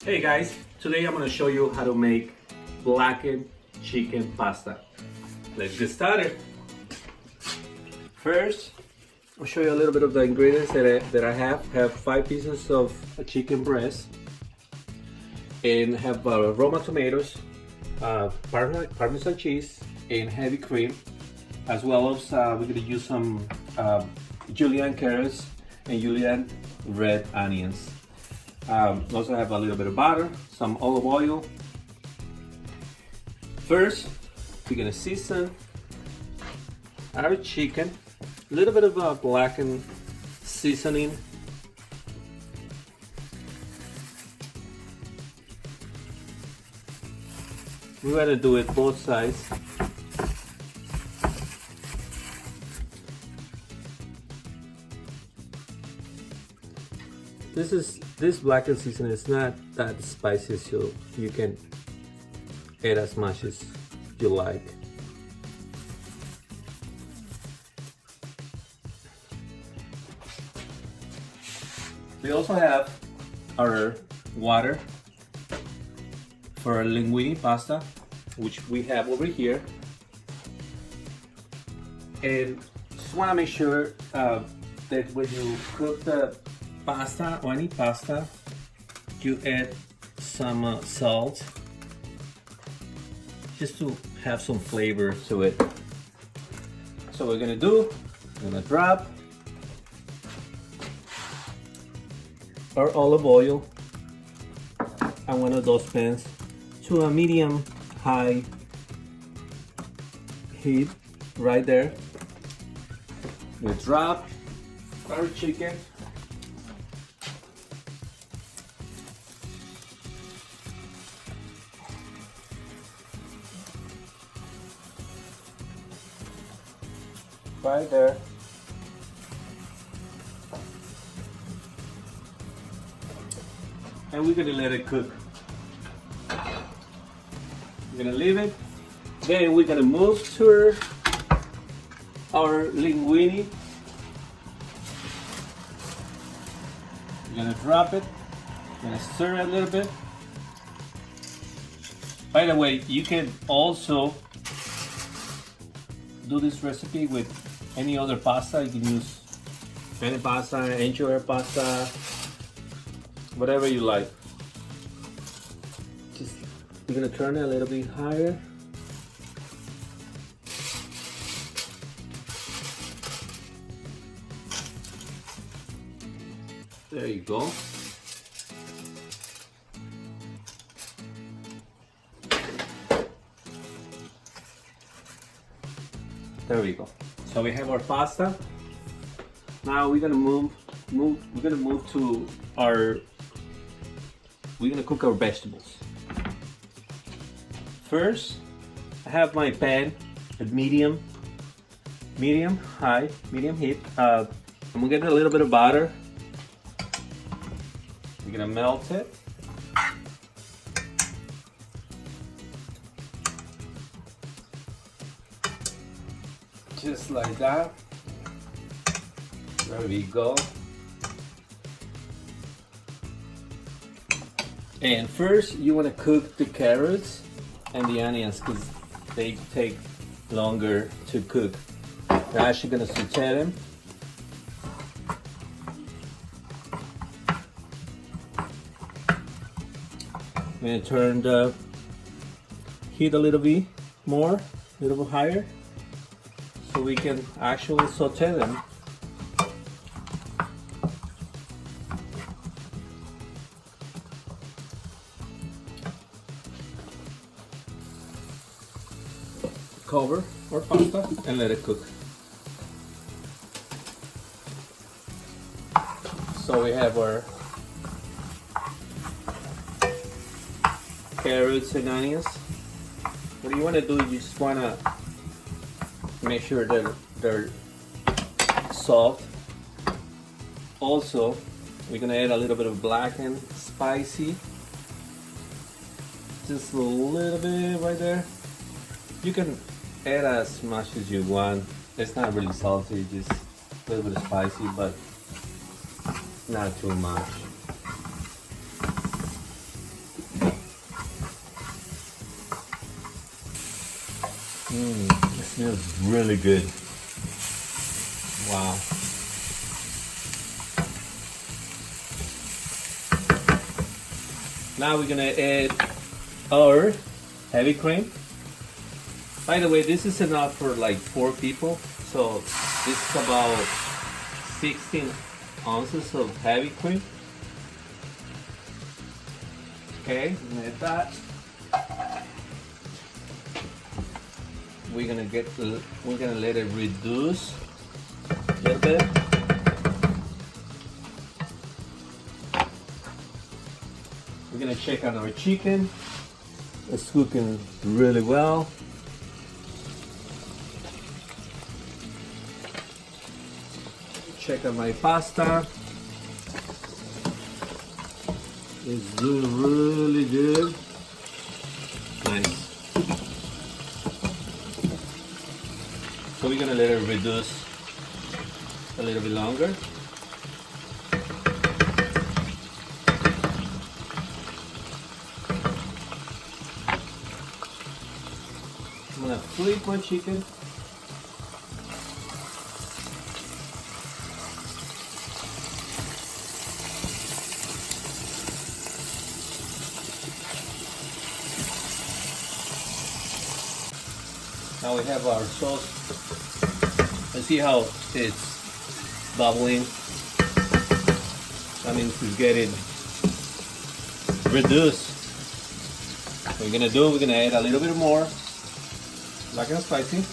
Hey guys, today I'm going to show you how to make blackened chicken pasta. Let's get started. First, I'll show you a little bit of the ingredients that I have. I have 5 pieces of chicken breast and have Roma tomatoes, Parmesan cheese, and heavy cream, as well as we're going to use some julienne carrots and julienne red onions. Also have a little bit of butter, some olive oil. First, we're gonna season our chicken, a little bit of blackened seasoning. We're gonna do it both sides. This blackened seasoning is not that spicy, so you can add as much as you like. We also have our water for our linguine pasta, which we have over here. And just want to make sure that when you cook the pasta or any pasta, you add some salt just to have some flavor to it. So what we're gonna do, we're gonna drop our olive oil on one of those pans to a medium high heat right there. We drop our chicken. Right there. And we're gonna let it cook. We're gonna leave it. Then we're gonna move to our linguine. We're gonna drop it. We're gonna stir it a little bit. By the way, you can also do this recipe with any other pasta. You can use any pasta, anchovy pasta, whatever you like. Just, we're gonna turn it a little bit higher. There you go. There we go. So we have our pasta. Now we're gonna move to we're gonna cook our vegetables. First, I have my pan at medium heat. I'm gonna get a little bit of butter. We're gonna melt it. Just like that. There we go. And first you want to cook the carrots and the onions because they take longer to cook. We're actually going to saute them. I'm going to turn the heat a little bit more, a little bit higher, so we can actually saute them. Cover our pasta and let it cook. So we have our carrots and onions. What you want to do, you just want to make sure that they're soft. Also, we're gonna add a little bit of blackened spicy, just a little bit right there. You can add as much as you want. It's not really salty, just a little bit of spicy, but not too much. It smells really good. Wow. Now we're gonna add our heavy cream. By the way, this is enough for like 4 people. So this is about 16 ounces of heavy cream. Okay, add that. We're gonna let it reduce a little bit. We're gonna check on our chicken. It's cooking really well. Check on my pasta. It's doing really good. Nice. So we're gonna let it reduce a little bit longer. I'm gonna flip my chicken. Now we have our sauce. And see how it's bubbling? That means it's getting reduced. What we're gonna add a little bit more black and spicy,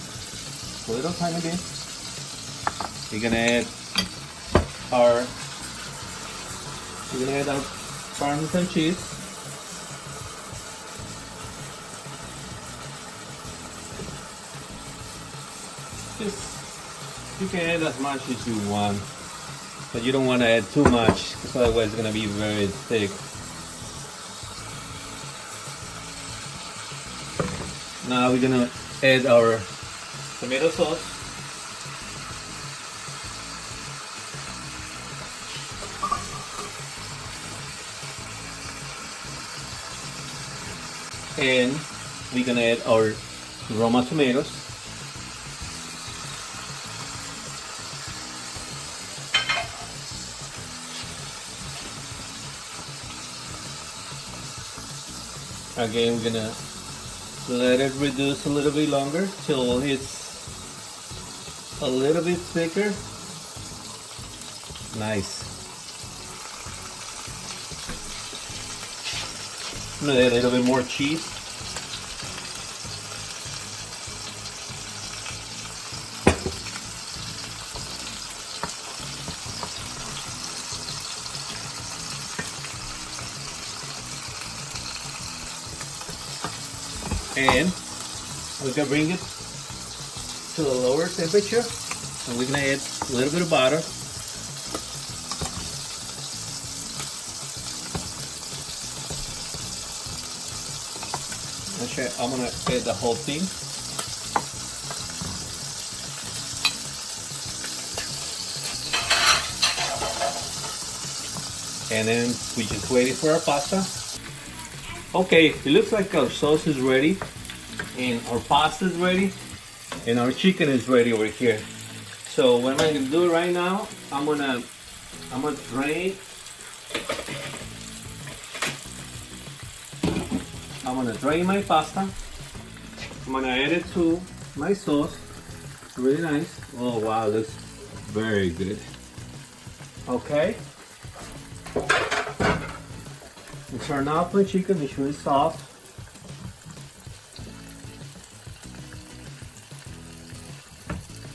a little tiny bit. We're gonna add our Parmesan cheese. You can add as much as you want, but you don't want to add too much because otherwise it's going to be very thick. Now we're going to add our tomato sauce. And we're going to add our Roma tomatoes. Again, we're gonna let it reduce a little bit longer till it's a little bit thicker. Nice. I'm gonna add a little bit more cheese. And we're gonna bring it to a lower temperature, and we're gonna add a little bit of butter. Actually, I'm gonna add the whole thing. And then we just waiting for our pasta. Okay, it looks like our sauce is ready, and our pasta is ready, and our chicken is ready over here. So what am I gonna do right now? I'm gonna drain. I'm gonna drain my pasta. I'm gonna add it to my sauce. Really nice. Oh wow, looks very good. Okay. And turn off my chicken, make sure it's soft.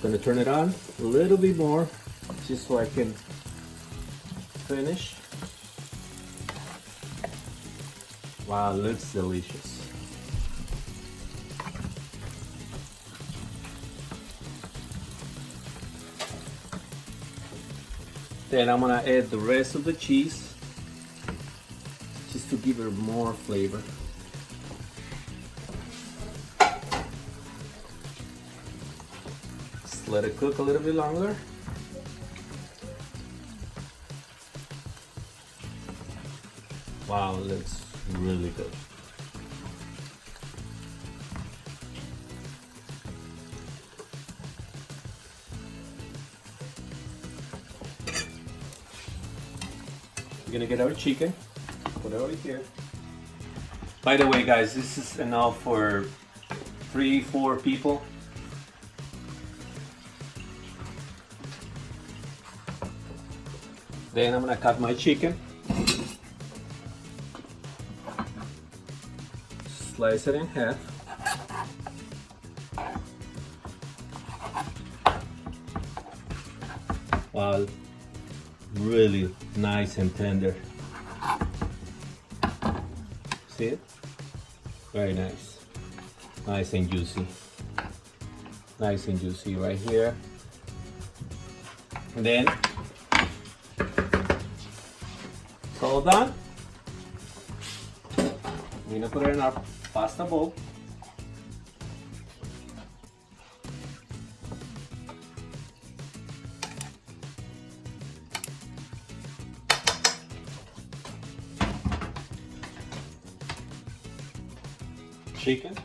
Gonna turn it on a little bit more, just so I can finish. Wow, looks delicious. Then I'm gonna add the rest of the cheese, just to give it more flavor. Just let it cook a little bit longer. Wow, it looks really good. We're gonna get our chicken, put it over here. By the way, guys, this is enough for 3-4 people. Then I'm gonna cut my chicken, slice it in half. Wow, really nice and tender. See it? Very nice. Nice and juicy. Nice and juicy right here. And then it's all done. We're gonna put it in our pasta bowl. Chicken.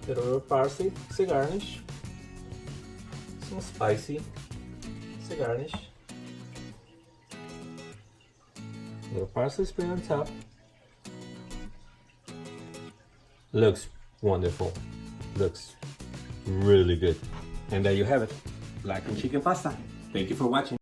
Little parsley to garnish. Some spicy to garnish. Little parsley spray on top. Looks wonderful. Looks really good. And there you have it. Blackened chicken pasta. Thank you for watching.